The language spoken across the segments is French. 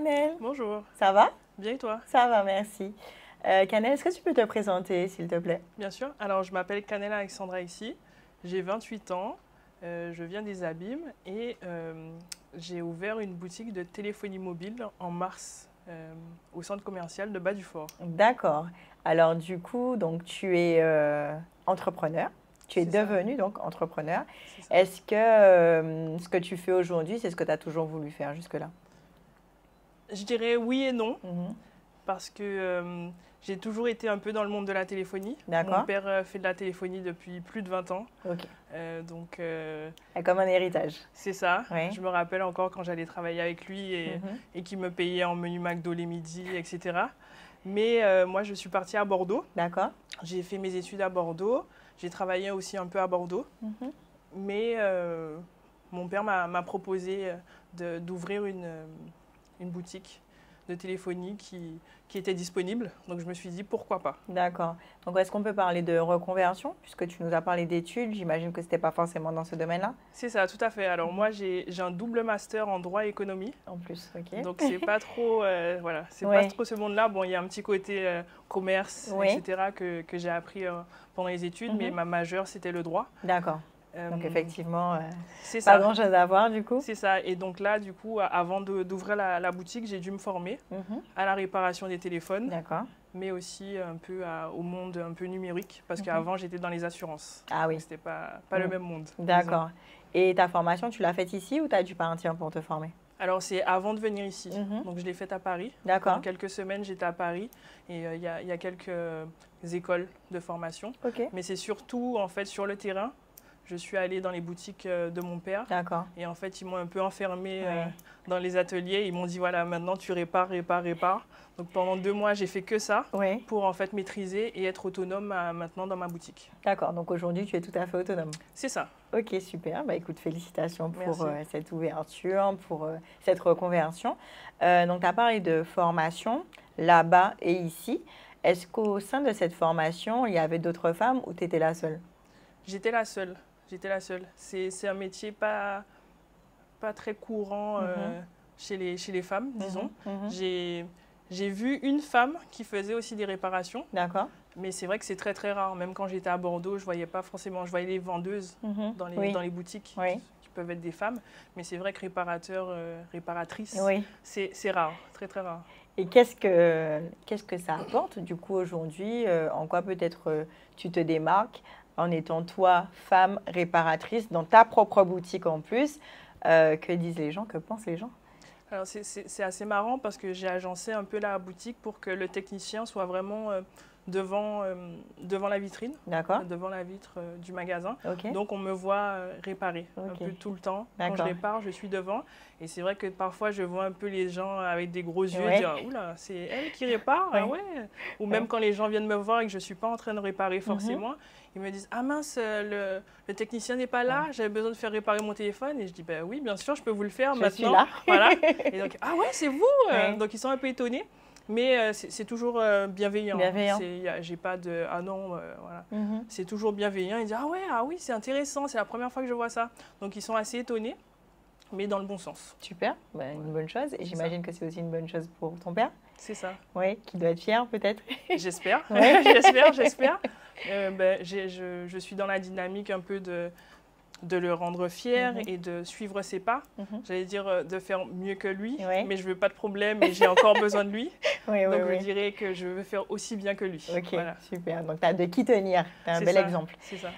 Canel. Bonjour, Ça va? bien et toi? Ça va, merci. Canel, est-ce que tu peux te présenter, s'il te plaît? Bien sûr. Alors, je m'appelle Canel Alexandra ici, j'ai 28 ans, je viens des Abîmes et j'ai ouvert une boutique de téléphonie mobile en mars au centre commercial de Bas du Fort. D'accord. Alors, du coup, donc, tu es entrepreneur. Tu es C'est ça, devenu donc entrepreneur. c'est ça. Est-ce que ce que tu fais aujourd'hui, c'est ce que tu as toujours voulu faire jusque-là? Je dirais oui et non, Mhm. parce que j'ai toujours été un peu dans le monde de la téléphonie. Mon D'accord. père fait de la téléphonie depuis plus de 20 ans, Ok. donc Comme un héritage. c'est ça. Oui. Je me rappelle encore quand j'allais travailler avec lui Mhm. et qu'il me payait en menu McDo les midis, etc. Mais moi, je suis partie à Bordeaux. D'accord. J'ai fait mes études à Bordeaux. J'ai travaillé aussi un peu à Bordeaux. Mhm. Mais mon père m'a proposé d'ouvrir une boutique de téléphonie qui était disponible. Donc je me suis dit pourquoi pas. D'accord. Donc, est-ce qu'on peut parler de reconversion? Puisque tu nous as parlé d'études, j'imagine que ce n'était pas forcément dans ce domaine-là. C'est ça, tout à fait. Alors moi, j'ai un double master en droit et économie. En plus, ok. Donc c'est pas trop, voilà, c'est pas Ouais. trop ce monde-là. Bon, il y a un petit côté commerce, Oui. etc. que j'ai appris pendant les études, mais Mhm. ma majeure c'était le droit. D'accord. Donc, effectivement, C'est pas ça, grand-chose à voir, du coup. c'est ça. Et donc là, du coup, avant d'ouvrir la boutique, j'ai dû me former Mhm. à la réparation des téléphones, D'accord. mais aussi un peu au monde un peu numérique, parce Mhm. qu'avant j'étais dans les assurances. Ah oui, Donc c'était pas le Mhm. même monde. disons. d'accord. Et ta formation, tu l'as faite ici ou tu as dû partir pour te former? Alors c'est avant de venir ici. Mhm. Donc je l'ai faite à Paris. D'accord. Pendant quelques semaines, j'étais à Paris et il y a quelques écoles de formation. Ok. Mais c'est surtout en fait sur le terrain. Je suis allée dans les boutiques de mon père D'accord. et en fait ils m'ont un peu enfermée Ouais. dans les ateliers. Ils m'ont dit voilà, maintenant tu répares, répares, répares. Donc pendant 2 mois j'ai fait que ça Oui. pour en fait maîtriser et être autonome maintenant dans ma boutique. D'accord. Donc aujourd'hui, tu es tout à fait autonome. C'est ça. Ok, super. Bah, écoute, félicitations pour Merci. cette ouverture, pour cette reconversion. Donc, tu as parlé de formation là-bas et ici. Est-ce qu'au sein de cette formation, il y avait d'autres femmes ou tu étais la seule? J'étais la seule. J'étais la seule. C'est un métier pas très courant Mhm. chez les femmes, disons. Mhm. Mhm. J'ai vu une femme qui faisait aussi des réparations, D'accord. mais c'est vrai que c'est très très rare. Même quand j'étais à Bordeaux, je voyais pas forcément, je voyais les vendeuses Mhm. dans Oui. les boutiques Oui. qui peuvent être des femmes, mais c'est vrai que réparateur, réparatrice, Oui. c'est rare, très très rare. Et qu'est-ce que ça apporte du coup aujourd'hui? En quoi peut-être tu te démarques en étant toi, femme réparatrice, dans ta propre boutique en plus? Que disent les gens? Que pensent les gens? Alors c'est assez marrant parce que j'ai agencé un peu la boutique pour que le technicien soit vraiment devant la vitrine, D'accord. devant la vitre du magasin. Ok. Donc on me voit réparer un Ok. peu tout le temps. Quand je D'accord. répare, je suis devant. Et c'est vrai que parfois je vois un peu les gens avec des gros yeux Ouais. dire oula, c'est elle qui répare? Ah Ouais. ouais. Ou même Ouais. quand les gens viennent me voir et que je ne suis pas en train de réparer Mhm. forcément, ils me disent ah mince, le technicien n'est pas là, Ouais. j'avais besoin de faire réparer mon téléphone. Et je dis ben oui, bien sûr, je peux vous le faire Je suis maintenant. là. Voilà. Et donc ah ouais, c'est vous? Ouais. Donc ils sont un peu étonnés. Mais c'est toujours bienveillant. Bienveillant. J'ai pas de ah non, voilà. Mhm. C'est toujours bienveillant. Ils disent ah ouais, ah oui, c'est intéressant, c'est la première fois que je vois ça. Donc ils sont assez étonnés, mais dans le bon sens. Super, bah, une bonne chose. Et C'est j'imagine que c'est aussi une bonne chose pour ton père. C'est ça. Oui, qui doit être fier peut-être. J'espère, Ouais. j'espère. Je suis dans la dynamique un peu de le rendre fier Mhm. et de suivre ses pas. Mhm. J'allais dire de faire mieux que lui, Ouais. mais je veux pas de problème et j'ai encore besoin de lui. Oui, oui, Donc je oui. dirais que je veux faire aussi bien que lui. Ok, Voilà. super. Donc, tu as de qui tenir. Tu as un C'est bel ça, exemple. c'est ça.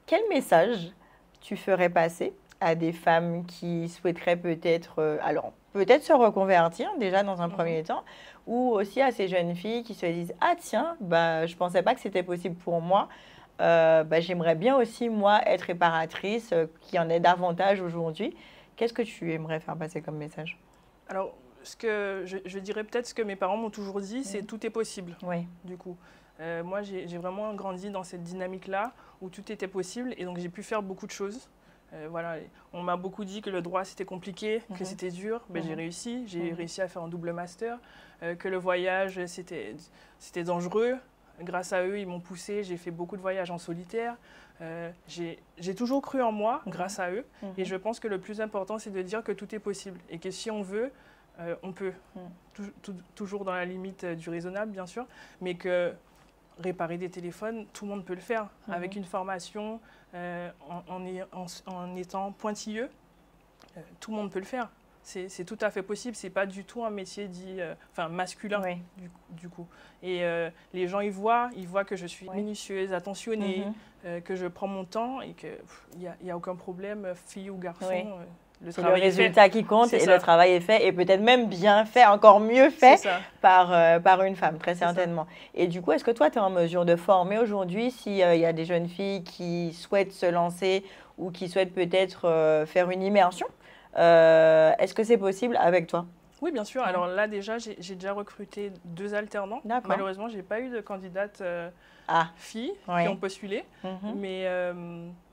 Quel message tu ferais passer à des femmes qui souhaiteraient peut-être, alors peut-être se reconvertir déjà dans un Mhm. premier temps, ou aussi à ces jeunes filles qui se disent ah tiens, bah je pensais pas que c'était possible pour moi. Bah, j'aimerais bien aussi moi être réparatrice, qu'il y en ait davantage aujourd'hui. Qu'est-ce que tu aimerais faire passer comme message? Alors, ce que je dirais peut-être ce que mes parents m'ont toujours dit, c'est Mhm. tout est possible, Oui. du coup. Moi, j'ai vraiment grandi dans cette dynamique-là où tout était possible et donc j'ai pu faire beaucoup de choses. Voilà, on m'a beaucoup dit que le droit c'était compliqué, que Mhm. c'était dur. Ben, j'ai Mhm. réussi, j'ai Mhm. réussi à faire un double master, que le voyage c'était dangereux. Grâce à eux, ils m'ont poussé, j'ai fait beaucoup de voyages en solitaire. J'ai toujours cru en moi Mhm. grâce à eux Mhm. et je pense que le plus important c'est de dire que tout est possible et que si on veut, on peut, toujours dans la limite du raisonnable, bien sûr, mais que réparer des téléphones, tout le monde peut le faire. Avec une formation, en étant pointilleux, tout le monde peut le faire. C'est tout à fait possible. C'est pas du tout un métier dit, masculin, du coup. Et les gens, ils voient que je suis minutieuse, attentionnée, que je prends mon temps et qu'il n'y a aucun problème, fille ou garçon. C'est le résultat qui compte et le travail est fait et peut-être même bien fait, encore mieux fait par une femme, très certainement. Et du coup, est-ce que toi, tu es en mesure de former aujourd'hui s'il y a des jeunes filles qui souhaitent se lancer ou qui souhaitent peut-être faire une immersion? Est-ce que c'est possible avec toi? Oui, bien sûr. Alors là, déjà, j'ai déjà recruté 2 alternants. Malheureusement, je n'ai pas eu de candidates filles qui ont postulé. Mais...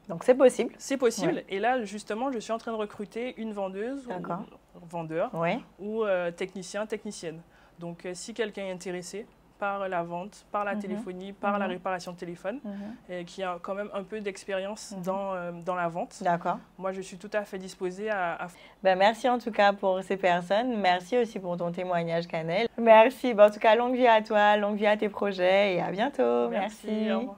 donc, c'est possible. C'est possible. Et là, justement, je suis en train de recruter une vendeuse, ou vendeur, ou technicien, technicienne. Donc, si quelqu'un est intéressé par la vente, par la téléphonie, par la réparation de téléphone, et qui a quand même un peu d'expérience dans la vente, moi, je suis tout à fait disposée à... merci en tout cas pour ces personnes. Merci aussi pour ton témoignage, Canel. Merci. En tout cas, longue vie à toi, longue vie à tes projets et à bientôt. Merci. Au revoir.